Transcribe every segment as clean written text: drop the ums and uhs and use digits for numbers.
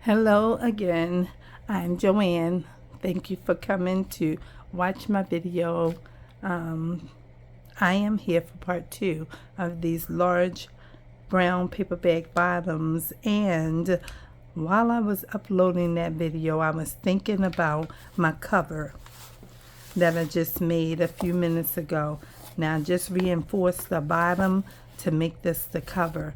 Hello again, I'm Joanne. Thank you for coming to watch my video. I am here for part 2 of these large brown paper bag bottoms, and while I was uploading that video I was thinking about my cover that I just made a few minutes ago. Now I just reinforced the bottom to make this the cover.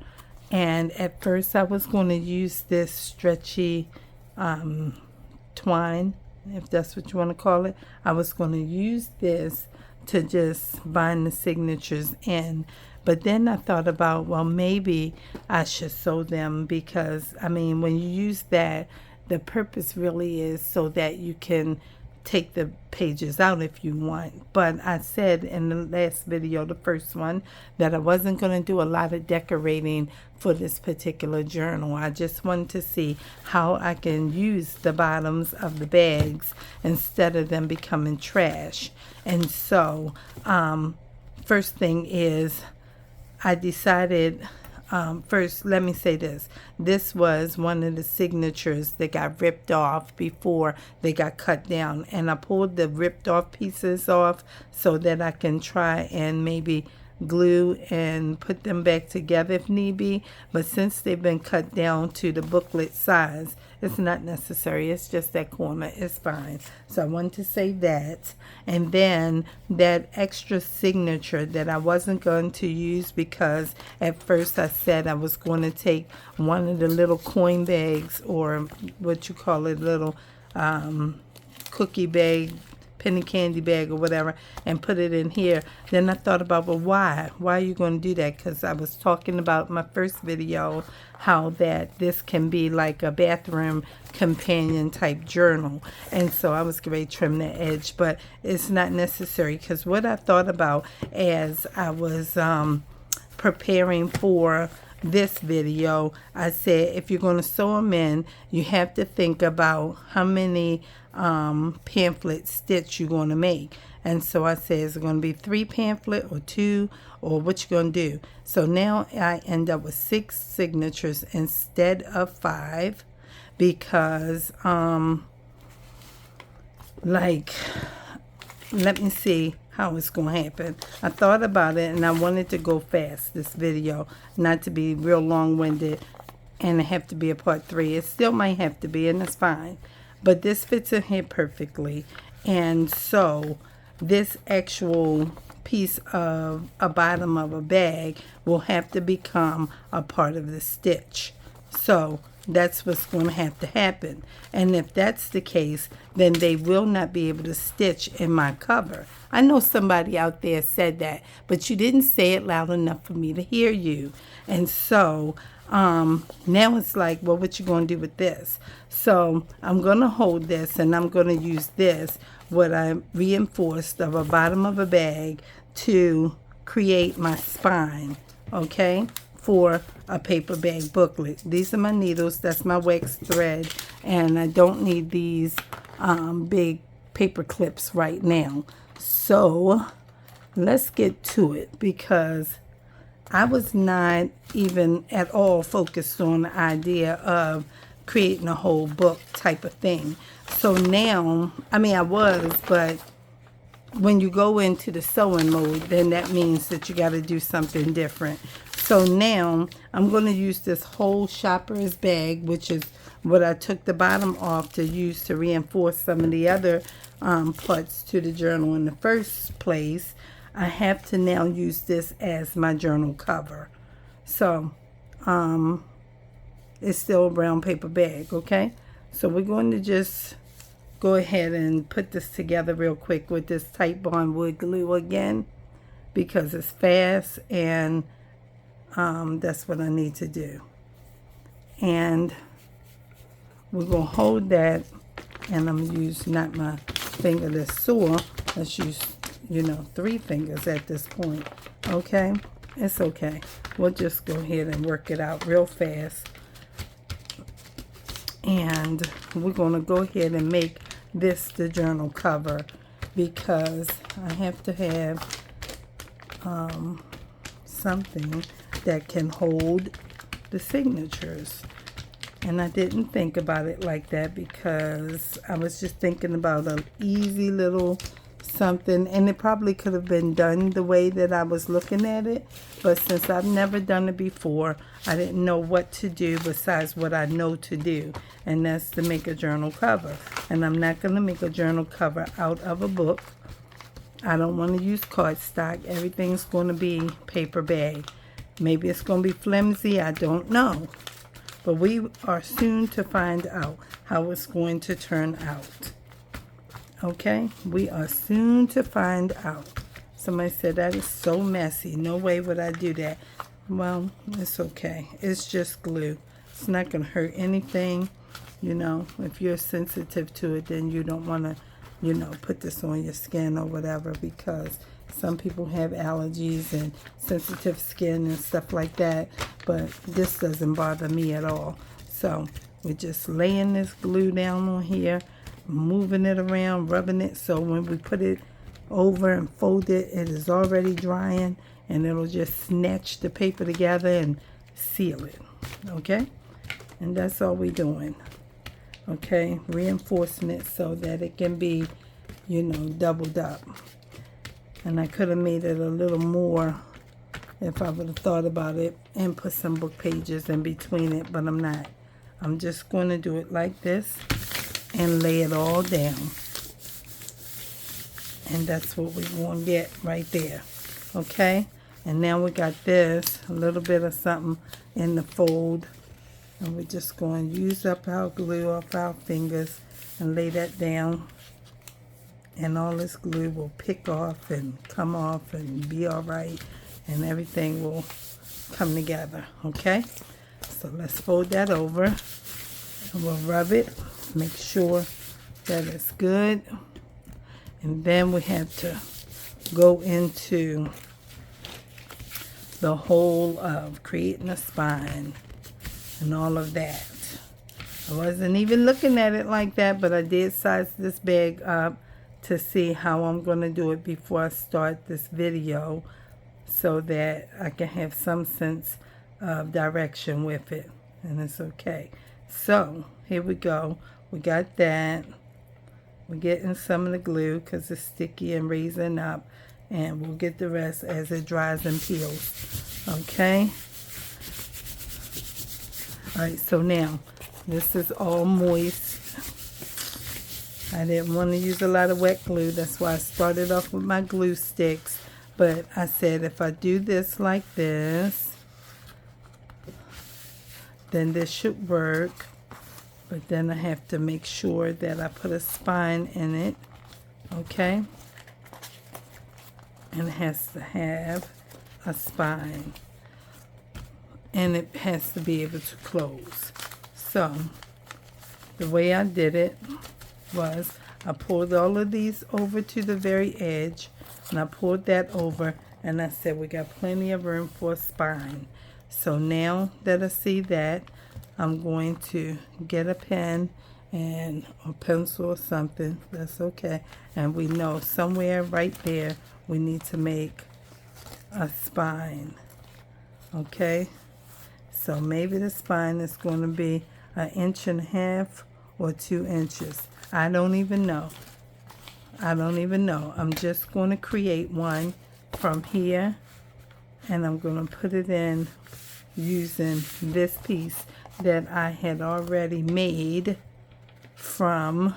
And at first I was going to use this stretchy twine, if that's what you want to call it. I was going to use this to just bind the signatures in. But then I thought about, well, maybe I should sew them, because, I mean, when you use that, the purpose really is so that you can take the pages out if you want. But I said in the last video, the first one, that I wasn't going to do a lot of decorating for this particular journal. I just wanted to see how I can use the bottoms of the bags instead of them becoming trash. And so first thing is, I decided, first let me say this. This was one of the signatures that got ripped off before they got cut down. And I pulled the ripped off pieces off so that I can try and maybe glue and put them back together if need be. But since they've been cut down to the booklet size, it's not necessary. It's just that corner. It's fine. So I wanted to say that. And then that extra signature that I wasn't going to use, because at first I said I was going to take one of the little coin bags, or what you call it, little cookie bag, penny candy bag or whatever, and put it in here. Then I thought about, well, why are you going to do that? Because I was talking about my first video how that this can be like a bathroom companion type journal, and so I was going to trim the edge, but it's not necessary. Because what I thought about as I was preparing for this video, I said if you're going to sew them in, you have to think about how many pamphlet stitch you're going to make. And so I said, is it going to be 3 pamphlet or 2, or what you going to do? So now I end up with 6 signatures instead of 5, because like, let me see how it's going to happen. I thought about it and I wanted to go fast, this video, not to be real long-winded and it have to be a part 3. It still might have to be, and that's fine. But this fits in here perfectly. And so this actual piece of a bottom of a bag will have to become a part of the stitch. So that's what's going to have to happen. And if that's the case, then they will not be able to stitch in my cover. I know somebody out there said that, but you didn't say it loud enough for me to hear you. And so now it's like, well, what you going to do with this? So I'm going to hold this, and I'm going to use this, what I reinforced of a bottom of a bag, to create my spine, okay, for a paper bag booklet. These are my needles. That's my wax thread, and I don't need these big paper clips right now. So let's get to it, because I was not even at all focused on the idea of creating a whole book type of thing. So now, I mean, I was, but when you go into the sewing mode, then that means that you got to do something different. So now I'm going to use this whole shopper's bag, which is what I took the bottom off to use to reinforce some of the other parts to the journal in the first place. I have to now use this as my journal cover. So it's still a brown paper bag, okay? So we're going to just go ahead and put this together real quick with this Type Bond wood glue again, because it's fast, and that's what I need to do. And we're going to hold that, and I'm going to use not my finger that's sore. Let's use, 3 fingers at this point, okay? It's okay. We'll just go ahead and work it out real fast. And we're going to go ahead and make this the journal cover, because I have to have something that can hold the signatures. And I didn't think about it like that because I was just thinking about an easy little something, and it probably could have been done the way that I was looking at it, but since I've never done it before, I didn't know what to do besides what I know to do, and that's to make a journal cover. And I'm not going to make a journal cover out of a book. I don't want to use cardstock. Everything's going to be paper bag. Maybe it's going to be flimsy, I don't know. But we are soon to find out how it's going to turn out. Okay? We are soon to find out. Somebody said that is so messy. No way would I do that. Well, it's okay. It's just glue. It's not going to hurt anything. You know, if you're sensitive to it, then you don't want to, you know, put this on your skin or whatever, because some people have allergies and sensitive skin and stuff like that, but this doesn't bother me at all. So we're just laying this glue down on here, moving it around, rubbing it, so when we put it over and fold it, it is already drying, and it'll just snatch the paper together and seal it. Okay? And that's all we're doing. Okay? Reinforcing it so that it can be, you know, doubled up. And I could have made it a little more if I would have thought about it and put some book pages in between it, but I'm not. I'm just going to do it like this and lay it all down. And that's what we're going to get right there. Okay? And now we got this, a little bit of something in the fold. And we're just going to use up our glue off our fingers and lay that down. And all this glue will pick off and come off and be all right. And everything will come together. Okay? So let's fold that over. And we'll rub it. Make sure that it's good. And then we have to go into the whole of creating a spine and all of that. I wasn't even looking at it like that, but I did size this bag up to see how I'm going to do it before I start this video, so that I can have some sense of direction with it, and it's okay. So here we go. We got that. We're getting some of the glue because it's sticky and raising up, and we'll get the rest as it dries and peels. Okay? Alright, so now this is all moist. I didn't want to use a lot of wet glue. That's why I started off with my glue sticks. But I said if I do this like this, then this should work. But then I have to make sure that I put a spine in it. Okay? And it has to have a spine. And it has to be able to close. So, the way I did it was I pulled all of these over to the very edge, and I pulled that over, and I said we got plenty of room for a spine. So now that I see that, I'm going to get a pen and a pencil or something. That's okay. And we know somewhere right there we need to make a spine. Okay? So maybe the spine is going to be 1.5 inches or 2 inches. I don't even know. I don't even know. I'm just going to create one from here, and I'm going to put it in using this piece that I had already made from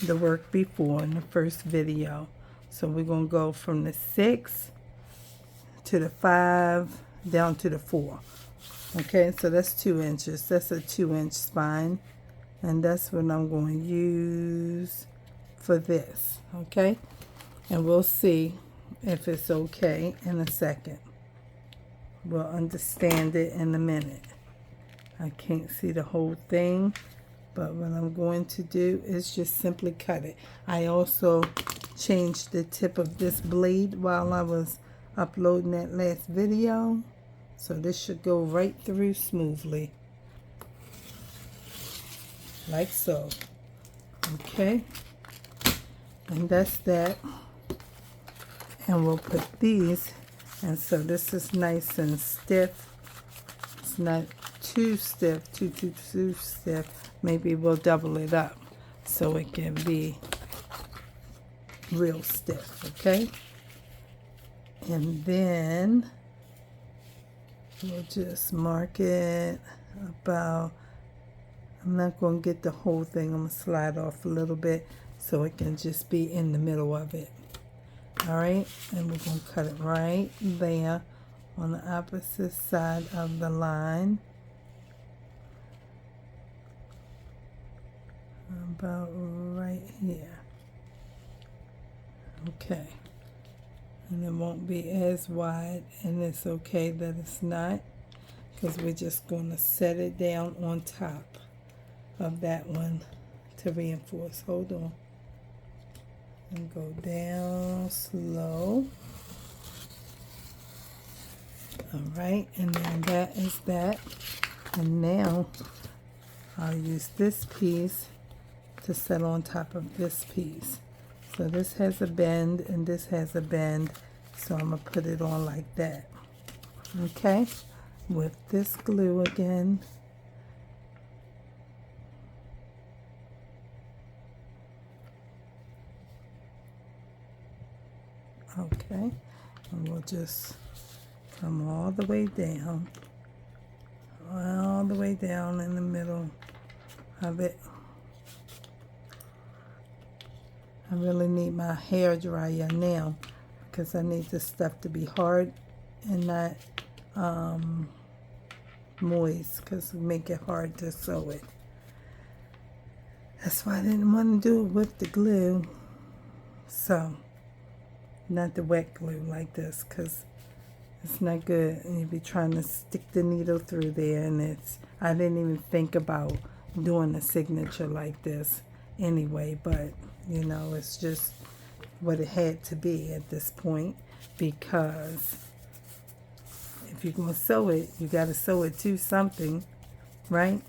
the work before in the first video. So we're going to go from the 6 to the 5 down to the 4. Okay, so that's 2 inches. That's a 2-inch spine. And that's what I'm going to use for this. Okay? And we'll see if it's okay in a second. We'll understand it in a minute. I can't see the whole thing, but what I'm going to do is just simply cut it. I also changed the tip of this blade while I was uploading that last video. So this should go right through smoothly. Like so. Okay. And that's that. And we'll put these. And so this is nice and stiff. it's not too stiff, too stiff, maybe we'll double it up so it can be real stiff, okay? And then we'll just mark it about, I'm not going to get the whole thing, I'm going to slide off a little bit so it can just be in the middle of it. All right, and we're going to cut it right there on the opposite side of the line. About right here. Okay. And it won't be as wide, and it's okay that it's not, because we're just going to set it down on top of that one to reinforce. Hold on. And go down slow. All right, and then that is that. And now I'll use this piece to set on top of this piece. So this has a bend and this has a bend, so I'm going to put it on like that. Okay, with this glue again. Okay, and we'll just come all the way down in the middle of it. I really need my hair dryer now because I need this stuff to be hard and not moist, because it make it hard to sew it. That's why I didn't want to do it with the glue. So, not the wet glue like this, because it's not good. And you'll be trying to stick the needle through there, and I didn't even think about doing a signature like this anyway, but you know, it's just what it had to be at this point, because if you're going to sew it, you got to sew it to something, right?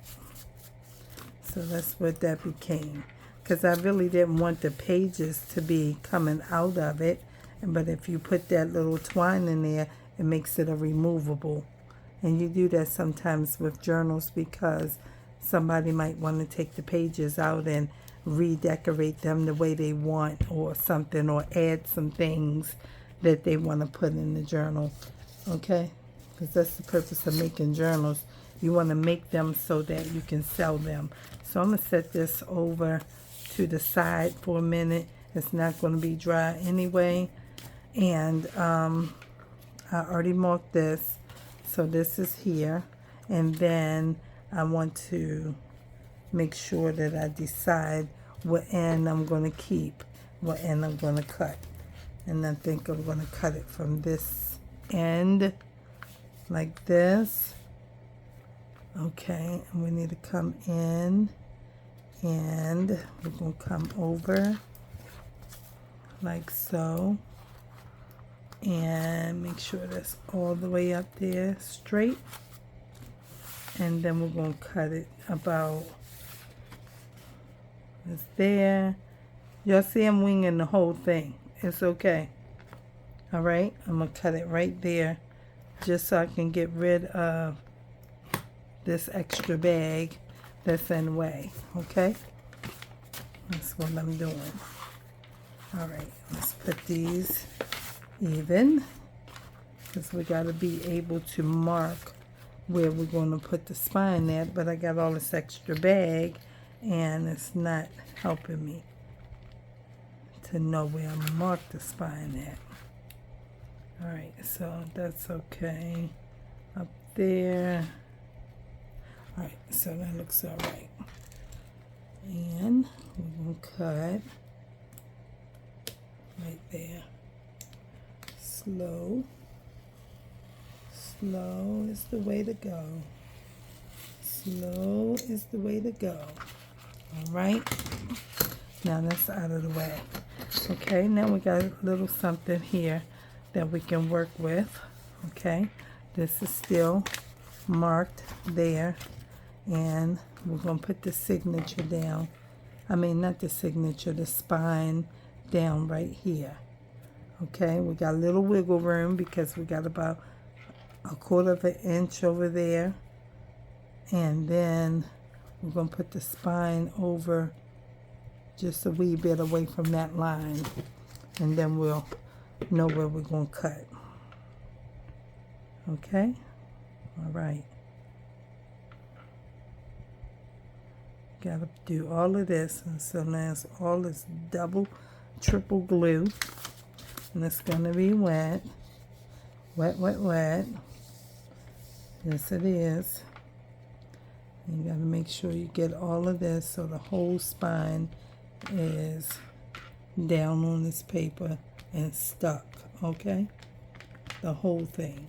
So that's what that became, because I really didn't want the pages to be coming out of it, but if you put that little twine in there, it makes it a removable. And you do that sometimes with journals, because somebody might want to take the pages out and redecorate them the way they want or something, or add some things that they want to put in the journal, okay? Because that's the purpose of making journals. You want to make them so that you can sell them. So I'm going to set this over to the side for a minute. It's not going to be dry anyway. And I already marked this, so this is here. And then I want to make sure that I decide what end I'm going to keep, what end I'm going to cut. And I think I'm going to cut it from this end like this. Okay, and we need to come in, and we're going to come over like so, and make sure that's all the way up there straight. And then we're going to cut it about, it's there. Y'all see I'm winging the whole thing. It's okay. All right, I'm going to cut it right there just so I can get rid of this extra bag that's in the way, okay? That's what I'm doing. All right, let's put these even, because we got to be able to mark where we're going to put the spine at, but I got all this extra bag and it's not helping me to know where I'm going to mark the spine at. All right, so that's okay. Up there. All right, so that looks all right. And we're going to cut right there. Slow. Slow is the way to go. Slow is the way to go. All right. Now that's out of the way. Okay, now we got a little something here that we can work with. Okay, this is still marked there. And we're going to put the signature down. I mean, not the signature, the spine down right here. Okay, we got a little wiggle room because we got about 1/4 of an inch over there And then we're going to put the spine over just a wee bit away from that line. And then we'll know where we're going to cut. Okay? All right. Got to do all of this. And so now it's all this double, triple glue. And it's going to be wet. Wet, wet, wet. Yes, it is. You got to make sure you get all of this so the whole spine is down on this paper and stuck, okay? The whole thing.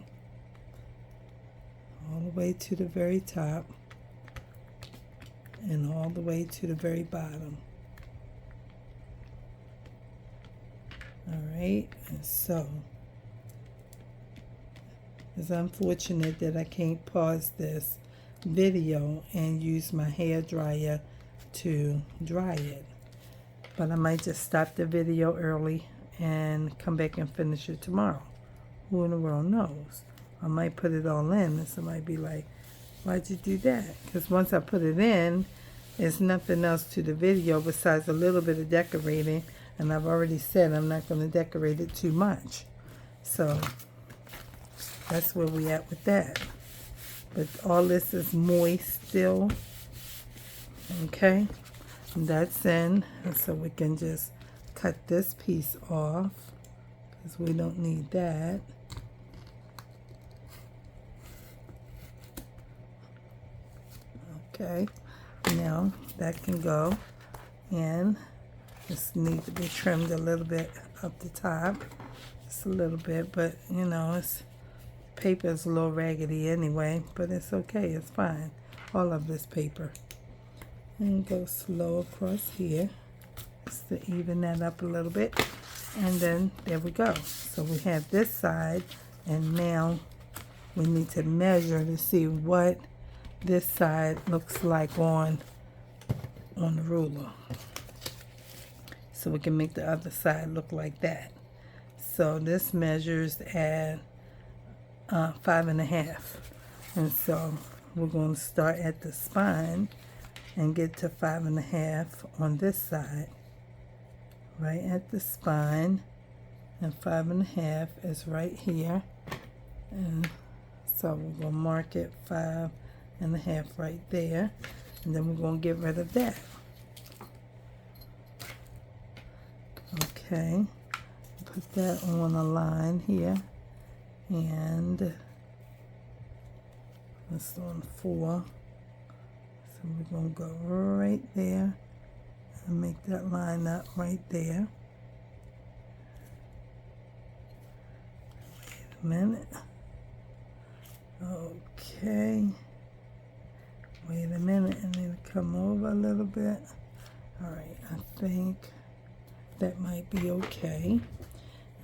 All the way to the very top and all the way to the very bottom. All right, and so it's unfortunate that I can't pause this video and use my hair dryer to dry it, but I might just stop the video early and come back and finish it tomorrow. Who in the world knows? I might put it all in and somebody be like, why'd you do that? Because once I put it in, there's nothing else to the video besides a little bit of decorating, and I've already said I'm not going to decorate it too much. So that's where we at with that. But all this is moist still. Okay. And that's in. And so we can just cut this piece off because we don't need that. Okay. Now that can go. And this needs to be trimmed a little bit up the top. Just a little bit, but you know, it's paper is a little raggedy anyway, but it's okay, it's fine. All of this paper. And go slow across here just to even that up a little bit. And then there we go. So we have this side, and now we need to measure to see what this side looks like on the ruler. So we can make the other side look like that. So this measures at 5.5, and so we're going to start at the spine and get to 5.5 on this side, right at the spine, and 5.5 is right here, and so we're going to mark it 5.5 right there, and then we're going to get rid of that. Okay, put that on a line here. And that's on 4. So we're going to go right there and make that line up right there. Wait a minute. Okay. Wait a minute. I need to come over a little bit. All right. I think that might be okay.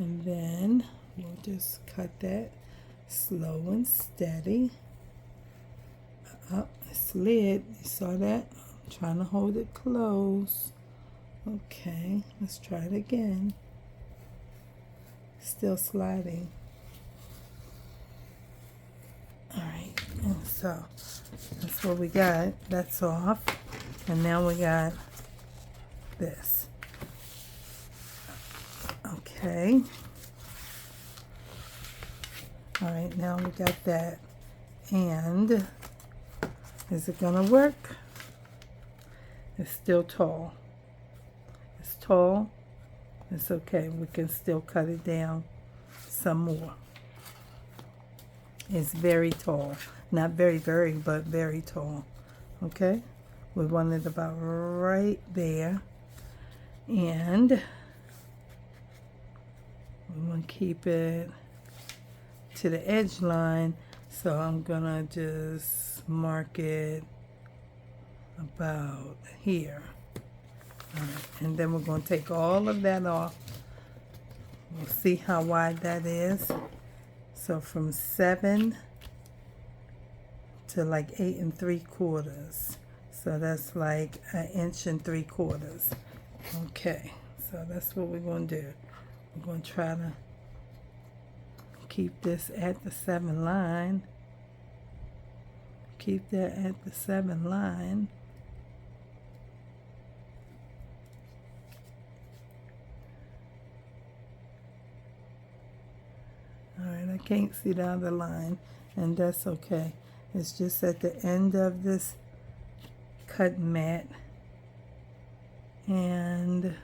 And then we'll just cut that slow and steady. Up, it slid. You saw that? I'm trying to hold it close. Okay, let's try it again. Still sliding. Alright, and so that's what we got. That's off. And now we got this. Okay. All right, now we got that. And is it gonna work? It's still tall. It's tall. It's okay. We can still cut it down some more. It's very tall. Not very, very, but very tall. Okay? We want it about right there. And we want to keep it to the edge line, so I'm gonna just mark it about here. All right, and then we're gonna take all of that off. We'll see how wide that is. So from 7 to like 8 3/4. So that's like 1 3/4 inches. Okay, so that's what we're gonna do. We're gonna try to keep this at the 7 line. keep that at the 7 line. Alright, I can't see the other line, and that's okay. It's just at the end of this cut mat, and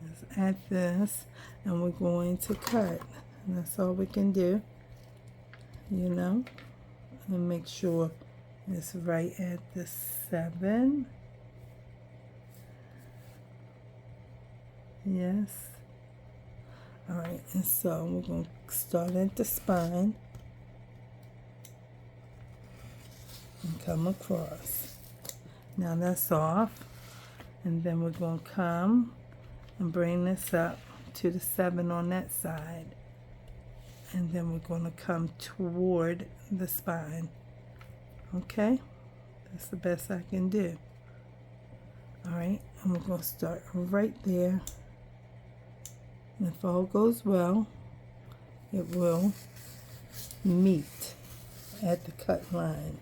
it's at this, and we're going to cut. And that's all we can do, you know, and make sure it's right at the 7. Yes. Alright, and so we're going to start at the spine and come across. Now that's off, and then we're going to come and bring this up to the 7 on that side, and then we're going to come toward the spine. Okay, that's the best I can do. Alright, and we're going to start right there. And if all goes well, it will meet at the cut line.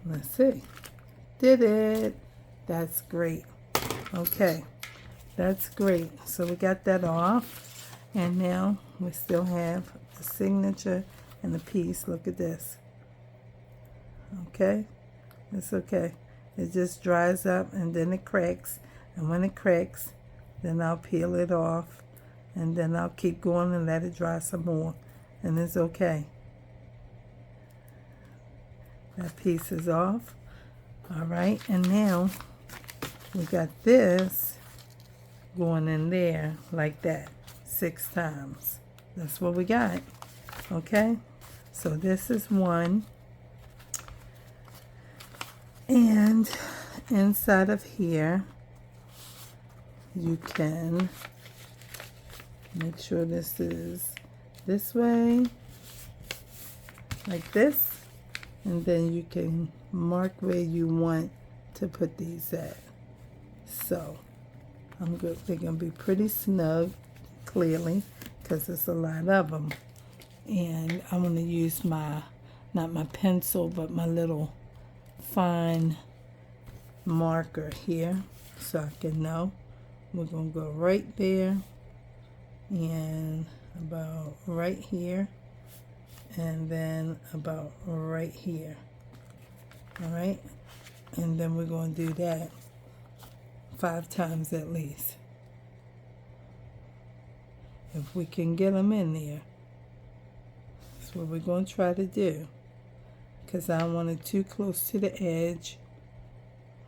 Let's see. Did it. That's great. Okay, that's great. So we got that off, and now we still have the signature and the piece. Look at this. Okay, it's okay. It just dries up and then it cracks, and when it cracks, then I'll peel it off, and then I'll keep going and let it dry some more, and it's okay. That piece is off. All right, and now we got this going in there like that 6 times. That's what we got. Okay, so this is one, and inside of here you can make sure this is this way, like this, and then you can mark where you want to put these at. So I'm good. They're gonna be pretty snug, clearly, because there's a lot of them. And I'm gonna use my, not my pencil, but my little fine marker here, so I can know. We're gonna go right there, and about right here, and then about right here. All right, and then we're going to do that 5 times at least, if we can get them in there. That's what we're going to try to do, because I don't want it too close to the edge.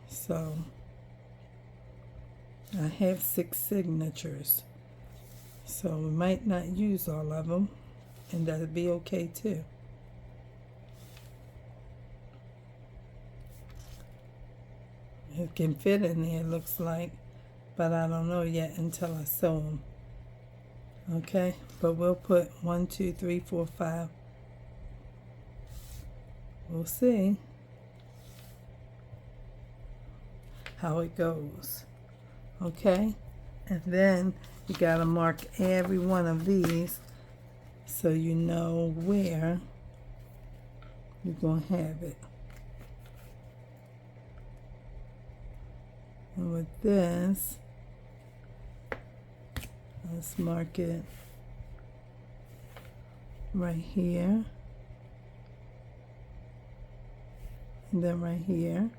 So I have 6 signatures, so we might not use all of them, and that'll be okay too. It can fit in there, it looks like, but I don't know yet until I sew them. Okay, but we'll put 1, 2, 3, 4, 5. We'll see how it goes. Okay, and then you gotta mark every one of these so you know where you're gonna have it. And with this, let's mark it right here, and then right here,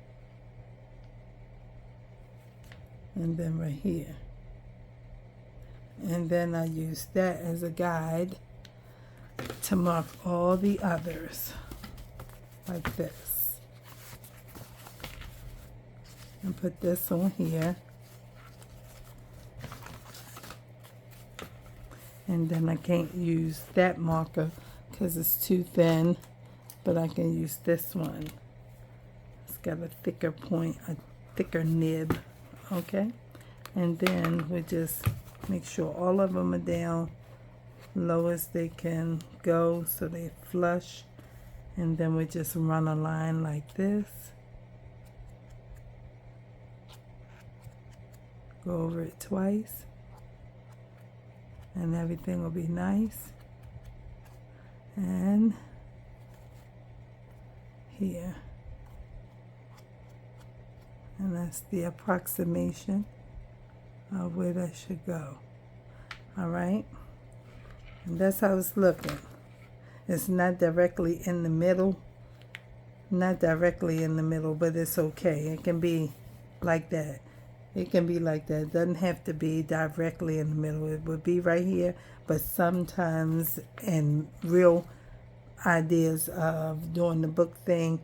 and then right here. And then I use that as a guide to mark all the others, like this. And put this on here, and then I can't use that marker because it's too thin, but I can use this one. It's got a thicker point, a thicker nib. Okay, and then we just make sure all of them are down low as they can go so they flush, and then we just run a line like this. Go over it twice, and everything will be nice. and here. And that's the approximation of where that should go. All right. And that's how it's looking. It's not directly in the middle. Not directly in the middle, but it's okay. It can be like that. It can be like that. It doesn't have to be directly in the middle. It would be right here, but sometimes in real ideas of doing the book thing,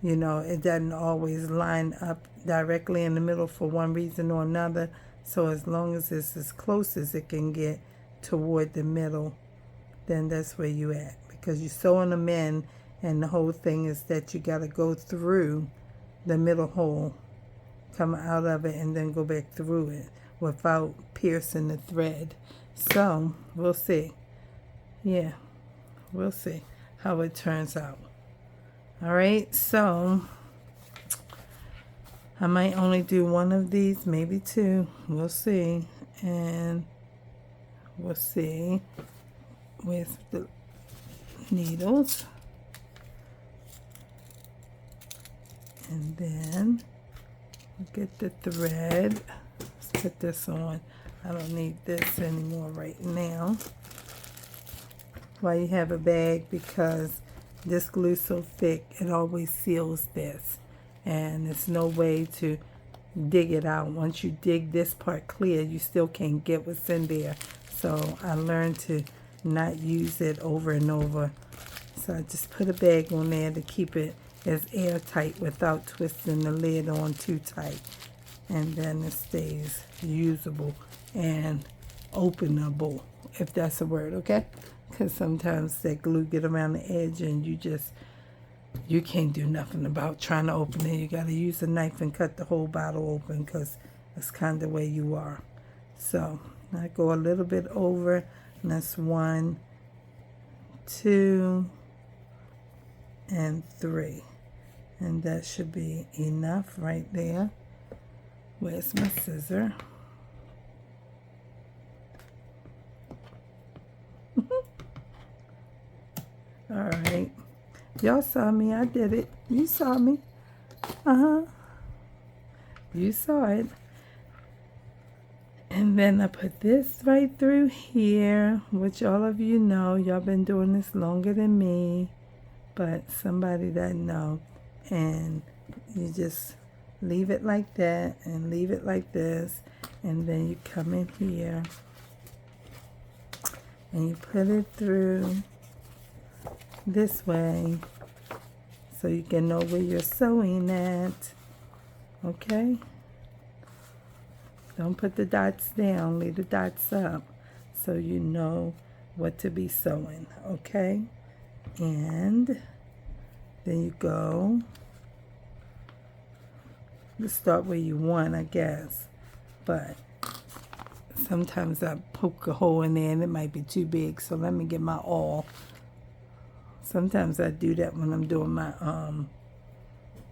you know, it doesn't always line up directly in the middle for one reason or another. So as long as it's as close as it can get toward the middle, then that's where you at. Because you're sewing them in, and the whole thing is that you got to go through the middle hole, come out of it, and then go back through it without piercing the thread. So we'll see. Yeah, we'll see how it turns out. All right, so I might only do one of these, maybe two. We'll see. And we'll see with the needles. And then get the thread. Let's put this on. I don't need this anymore right now. Why you have a bag? Because this glue is so thick, it always seals this. And there's no way to dig it out. Once you dig this part clear, you still can't get what's in there. So I learned to not use it over and over. So I just put a bag on there to keep it as airtight without twisting the lid on too tight. And then it stays usable and openable, if that's a word, okay? Because sometimes that glue get around the edge and you can't do nothing about trying to open it. You got to use a knife and cut the whole bottle open because that's kind of where you are. So I go a little bit over, and that's 1, 2, and 3. And that should be enough right there. Where's my scissor? All right. Y'all saw me. I did it. You saw me. You saw it. And then I put this right through here, which all of you know. Y'all been doing this longer than me, but somebody that know. And you just leave it like that and leave it like this. And then you come in here and you put it through this way so you can know where you're sewing at. Okay? Don't put the dots down, leave the dots up so you know what to be sewing. Okay? And then you go. You start where you want, I guess. But sometimes I poke a hole in there and it might be too big, so let me get my awl. Sometimes I do that when I'm doing my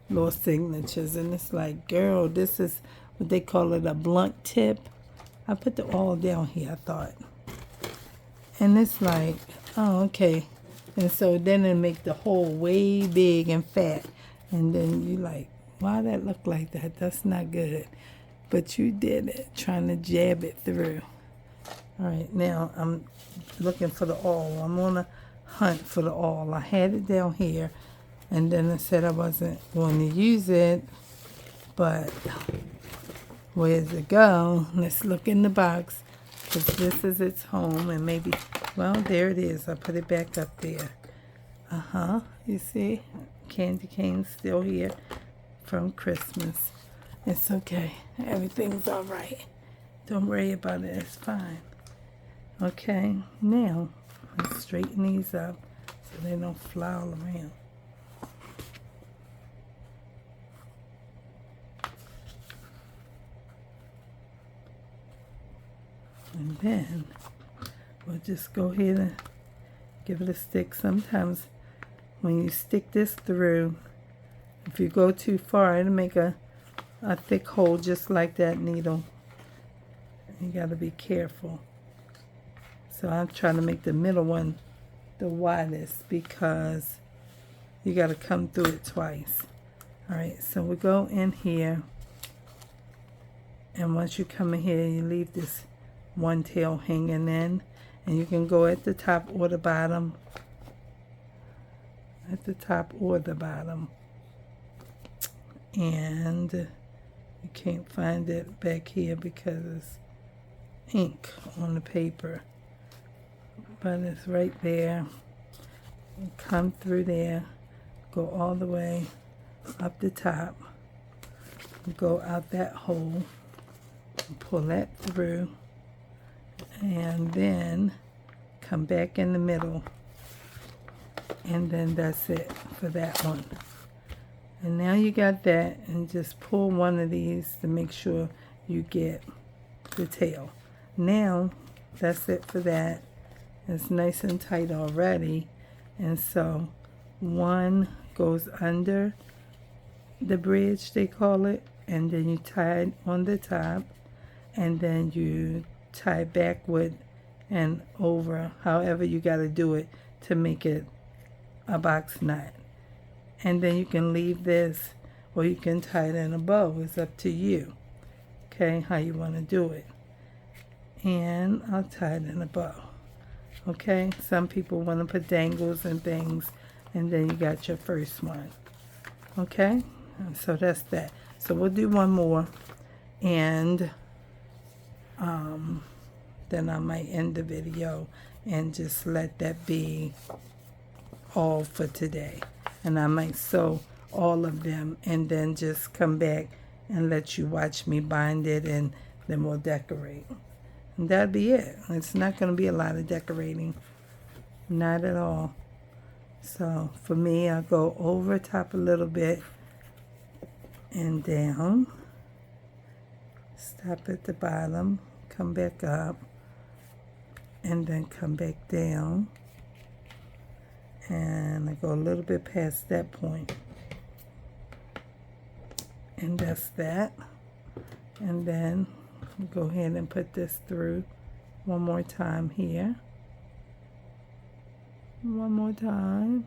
little signatures, and it's like, girl, this is what they call it, a blunt tip. I put the awl down here, I thought. And it's like, oh, okay. And so then it make the hole way big and fat. And then you like, why that look like that? That's not good. But you did it, trying to jab it through. All right, now I'm looking for the awl. I'm on a hunt for the awl. I had it down here, and then I said I wasn't going to use it, but where's it go? Let's look in the box, because this is its home, and maybe, well, there it is. I put it back up there. You see? Candy cane's still here from Christmas. It's okay. Everything's all right. Don't worry about it. It's fine. Okay, now let's straighten these up so they don't fly all around. And then we'll just go ahead and give it a stick. Sometimes when you stick this through, if you go too far, it'll make a thick hole just like that needle. You got to be careful. So I'm trying to make the middle one the widest because you got to come through it twice. All right, so we go in here, and once you come in here, you leave this one tail hanging in, and you can go at the top or the bottom. At the top or the bottom. And you can't find it back here because it's ink on the paper. But it's right there. You come through there, go all the way up the top, go out that hole, pull that through, and then come back in the middle, and then that's it for that one. And now you got that, and just pull one of these to make sure you get the tail. Now that's it for that. It's nice and tight already, and so one goes under the bridge, they call it, and then you tie it on the top, and then you tie backward and over, however you got to do it to make it a box knot. And then you can leave this, or you can tie it in a bow. It's up to you, okay, how you want to do it. And I'll tie it in a bow, okay. Some people want to put dangles and things, and then you got your first one, okay. And so that's that. So we'll do one more, and then I might end the video and just let that be all for today. And I might sew all of them and then just come back and let you watch me bind it, and then we'll decorate. And that'll be it. It's not going to be a lot of decorating. Not at all. So for me, I'll go over top a little bit and down. Stop at the bottom. Come back up. And then come back down. And I go a little bit past that point, and that's that. And then go ahead and put this through one more time here, one more time,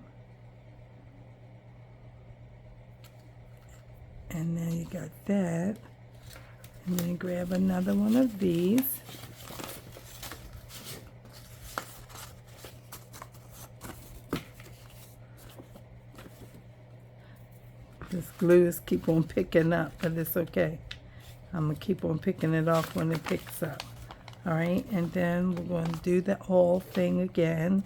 and then you got that, and then you grab another one of these. This glue is keep on picking up, but it's okay. I'm going to keep on picking it off when it picks up. Alright, and then we're going to do the whole thing again.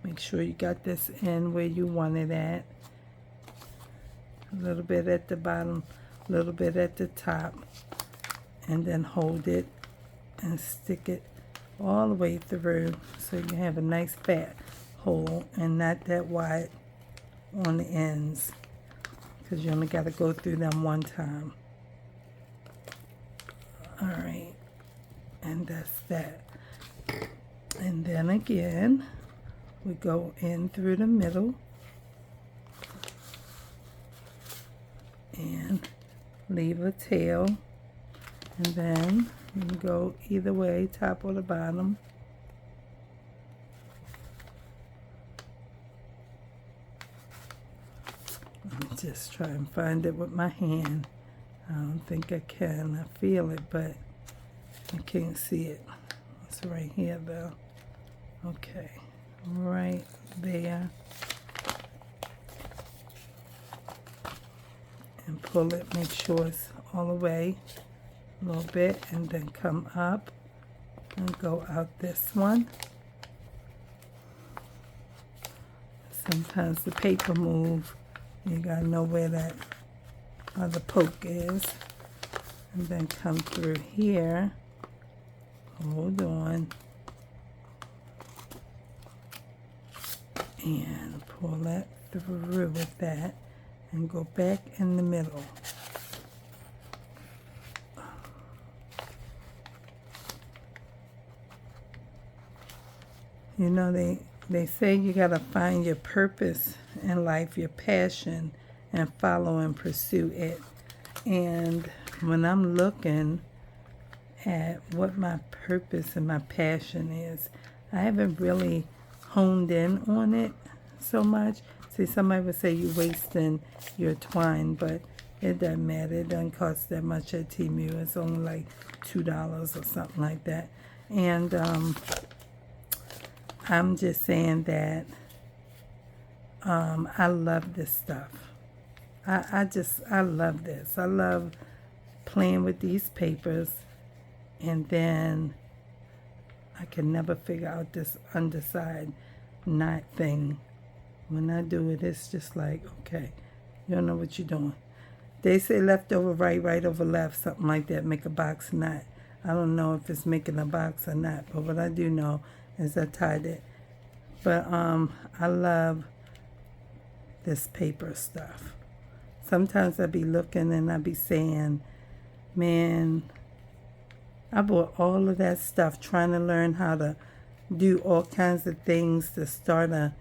Make sure you got this in where you want it at. A little bit at the bottom, a little bit at the top. And then hold it and stick it all the way through so you can have a nice fat hole and not that wide on the ends, because you only got to go through them one time. Alright, and that's that. And then again, we go in through the middle and leave a tail, and then you can go either way, top or the bottom. Let me just try and find it with my hand. I don't think I can. I feel it, but I can't see it. It's right here, though. Okay, right there. And pull it, make sure it's all the way a little bit, and then come up and go out this one. Sometimes the paper moves. You gotta know where that other poke is, and then come through here. Hold on, and pull that through with that, and go back in the middle. You know, they say you gotta find your purpose in life, your passion, and follow and pursue it. And when I'm looking at what my purpose and my passion is, I haven't really honed in on it so much. See, somebody would say you're wasting your twine, but it doesn't matter. It doesn't cost that much at Temu. It's only like $2 or something like that. And I'm just saying that I love this stuff. I love this. I love playing with these papers, and then I can never figure out this underside knot thing. When I do it, it's just like, okay, you don't know what you're doing. They say left over right, right over left, something like that, make a box knot. I don't know if it's making a box or not, but what I do know is I tied it. But I love this paper stuff. Sometimes I be looking and I be saying, man, I bought all of that stuff trying to learn how to do all kinds of things to start a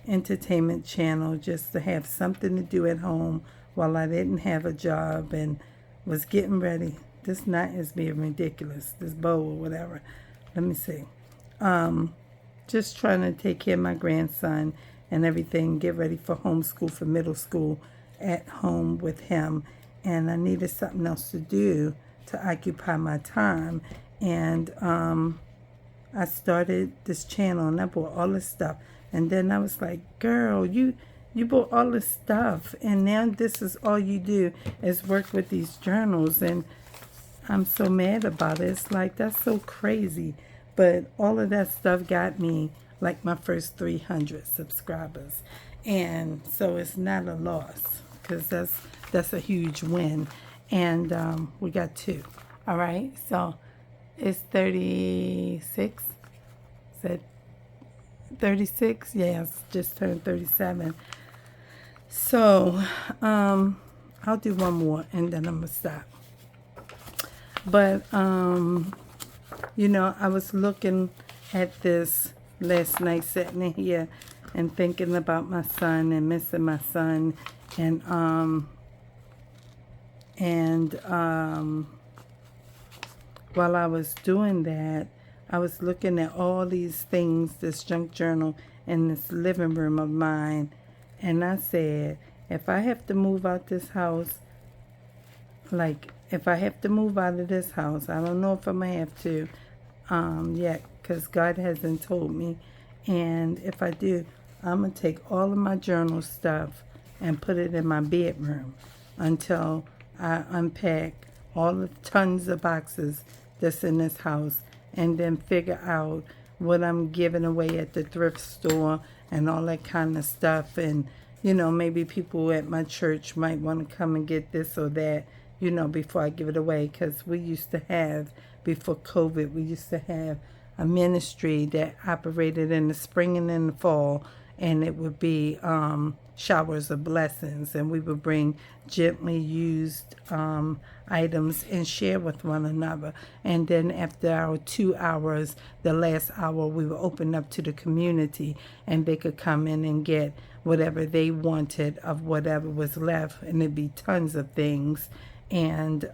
entertainment channel just to have something to do at home while I didn't have a job and was getting ready. This knot is being ridiculous, this bow or whatever. Let me see. Just trying to take care of my grandson and everything, get ready for homeschool for middle school at home with him. And I needed something else to do to occupy my time. And I started this channel and I bought all this stuff. And then I was like, girl, you bought all this stuff. And now this is all you do is work with these journals. And I'm so mad about it. It's like, that's so crazy. But all of that stuff got me like my first 300 subscribers. And so it's not a loss, because that's a huge win. And we got 2. All right. So it's 36. Said 36. Yes, just turned 37. So I'll do one more and then I'm gonna stop. But you know, I was looking at this last night, sitting in here and thinking about my son and missing my son. And while I was doing that, I was looking at all these things, this junk journal in this living room of mine. And I said, if I have to move out this house, like, if I have to move out of this house, I don't know if I'm going to have to yet, because God hasn't told me. And if I do, I'm going to take all of my journal stuff and put it in my bedroom until I unpack all the tons of boxes that's in this house, and then figure out what I'm giving away at the thrift store and all that kind of stuff. And, you know, maybe people at my church might want to come and get this or that, you know, before I give it away. Because we used to have, before COVID, we used to have a ministry that operated in the spring and in the fall, and it would be showers of blessings, and we would bring gently used items and share with one another. And then after our 2 hours, the last hour, we would open up to the community, and they could come in and get whatever they wanted of whatever was left, and it'd be tons of things. And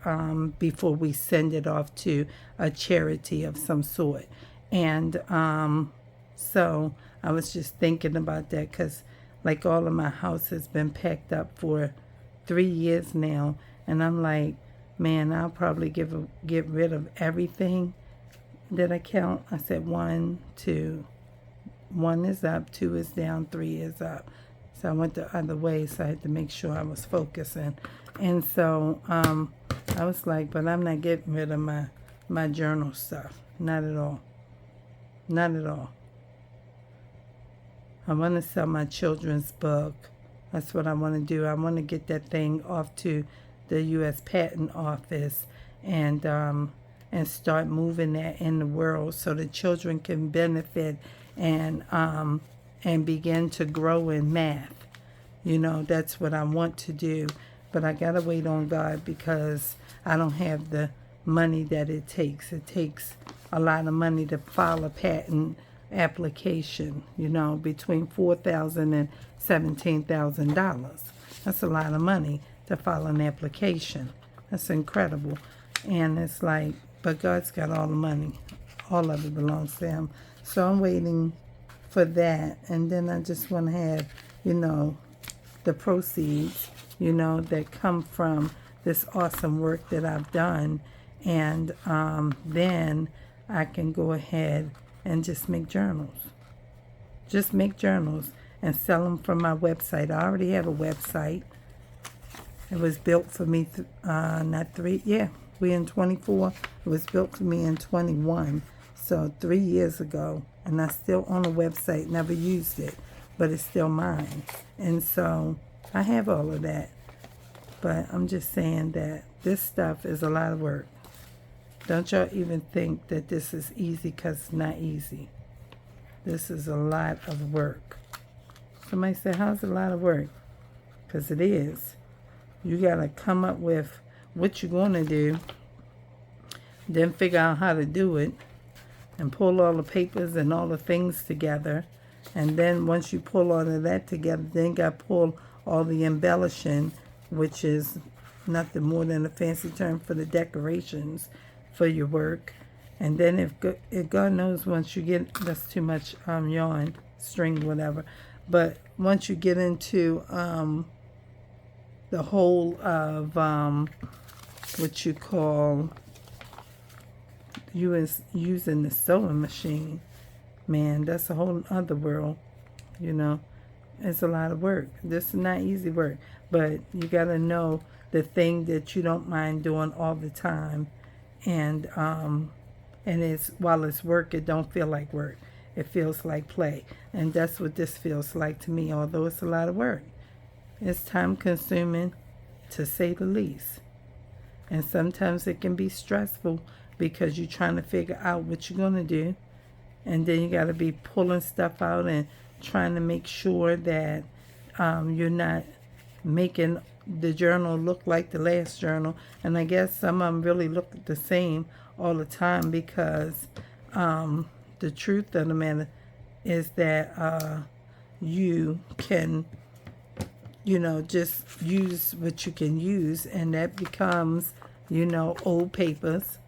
before we send it off to a charity of some sort. And so I was just thinking about that, because like all of my house has been packed up for 3 years now, and I'm like, man, I'll probably get rid of everything that I count. I said 1, 2, 1 is up, 2 is down, 3 is up. So I went the other way, so I had to make sure I was focusing. And so I was like, but I'm not getting rid of my journal stuff. Not at all. Not at all. I want to sell my children's book. That's what I want to do. I want to get that thing off to the U.S. Patent Office and start moving that in the world so the children can benefit and begin to grow in math. You know, that's what I want to do. But I got to wait on God, because I don't have the money that it takes. It takes a lot of money to file a patent application, you know, between $4,000 and $17,000. That's a lot of money to file an application. That's incredible. And it's like, but God's got all the money. All of it belongs to Him. So I'm waiting for that. And then I just want to have, the proceeds, that come from this awesome work that I've done. And then I can go ahead and just make journals. Just make journals and sell them from my website. I already have a website. It was built for me, we in 24. It was built for me in 21. So 3 years ago. And I still own a website, never used it, but it's still mine. And so I have all of that. But I'm just saying that this stuff is a lot of work. Don't y'all even think that this is easy, because it's not easy. This is a lot of work. Somebody said, how's it a lot of work? Because it is. You got to come up with what you're going to do, then figure out how to do it, and pull all the papers and all the things together. And then once you pull all of that together, then you got to pull all the embellishing, which is nothing more than a fancy term for the decorations for your work. And then if God knows, once you get, that's too much yarn, string, whatever. But once you get into the whole of what you call using the sewing machine, man, that's a whole other world. It's a lot of work. This is not easy work, but you got to know the thing that you don't mind doing all the time. And it's, while it's work, it don't feel like work. It feels like play. And that's what this feels like to me, although it's a lot of work. It's time consuming, to say the least. And sometimes it can be stressful, because you're trying to figure out what you're going to do. And then you got to be pulling stuff out and trying to make sure that you're not making the journal look like the last journal. And I guess some of them really look the same all the time, because the truth of the matter is that you can, just use what you can use, and that becomes, old papers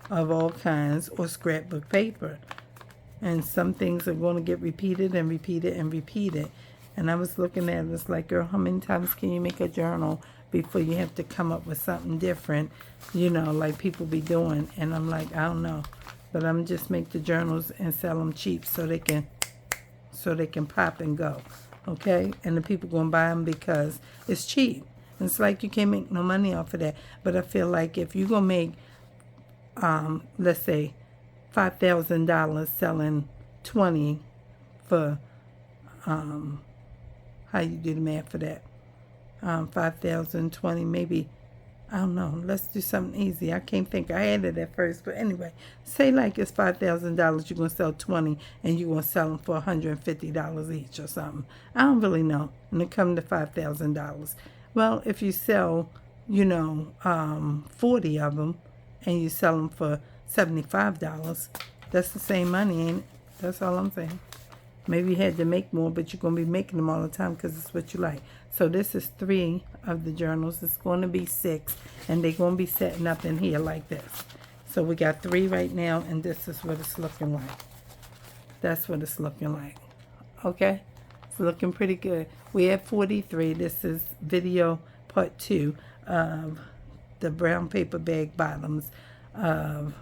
of all kinds, or scrapbook paper. And some things are going to get repeated and repeated and repeated. And I was looking at it, it's like, girl, how many times can you make a journal before you have to come up with something different, like people be doing? And I'm like, I don't know. But I'm just make the journals and sell them cheap so they can pop and go. Okay? And the people going to buy them because it's cheap. It's like you can't make no money off of that. But I feel like if you're going to make, let's say, $5,000 selling 20 for, how you do the math for that? 5,000, 20, maybe, I don't know. Let's do something easy. I can't think. I had it at first. But anyway, say like it's $5,000. You're going to sell 20 and you're going to sell them for $150 each or something. I don't really know. And it comes to $5,000. Well, if you sell, 40 of them and you sell them for $75, that's the same money, ain't it? That's all I'm saying. Maybe you had to make more, but you're going to be making them all the time because it's what you like. So this is 3 of the journals. It's going to be 6, and they're going to be setting up in here like this. So we got 3 right now, and this is what it's looking like. That's what it's looking like. Okay? It's looking pretty good. We have 43. This is video part 2 of the brown paper bag bottoms of,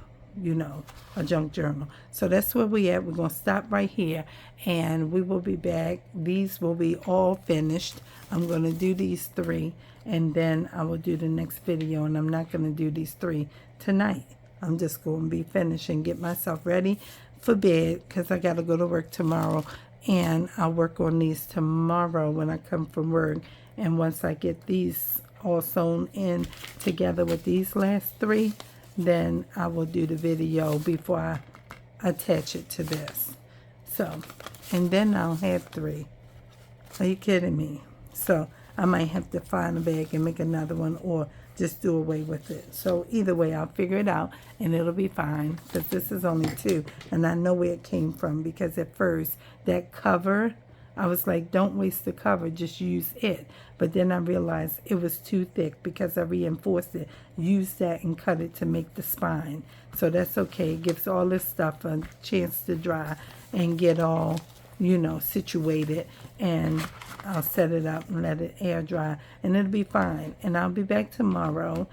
a junk journal. So that's where we at. We're going to stop right here, and we will be back. These will be all finished. I'm going to do these 3, and then I will do the next video, and I'm not going to do these 3 tonight. I'm just going to be finished and get myself ready for bed, because I got to go to work tomorrow, and I'll work on these tomorrow when I come from work. And once I get these all sewn in together with these last 3, then I will do the video before I attach it to this. So, and then I'll have 3. Are you kidding me? So I might have to find a bag and make another one, or just do away with it. So either way, I'll figure it out, and it'll be fine, because this is only 2, and I know where it came from, because at first that cover, I was like, don't waste the cover, just use it. But then I realized it was too thick, because I reinforced it. Use that and cut it to make the spine. So that's okay. It gives all this stuff a chance to dry and get all situated, and I'll set it up and let it air dry, and it'll be fine. And I'll be back tomorrow,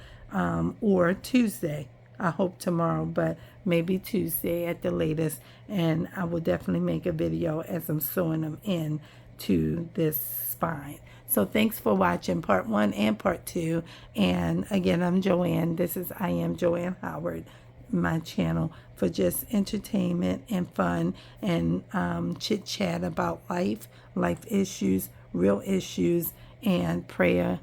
or Tuesday. I hope tomorrow, but maybe Tuesday at the latest. And I will definitely make a video as I'm sewing them in to this spine. So thanks for watching part 1 and part 2. And again, I'm Joanne. This is I Am Joanne Howard, my channel for just entertainment and fun and chit chat about life issues, real issues, and prayer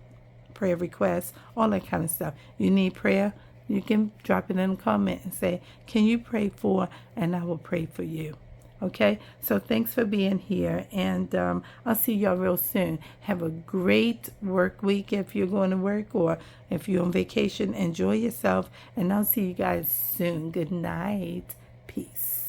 requests, all that kind of stuff. You need prayer? You can drop it in a comment and say, can you pray for? And I will pray for you. Okay, so thanks for being here, and I'll see y'all real soon. Have a great work week if you're going to work, or if you're on vacation, enjoy yourself, and I'll see you guys soon. Good night. Peace.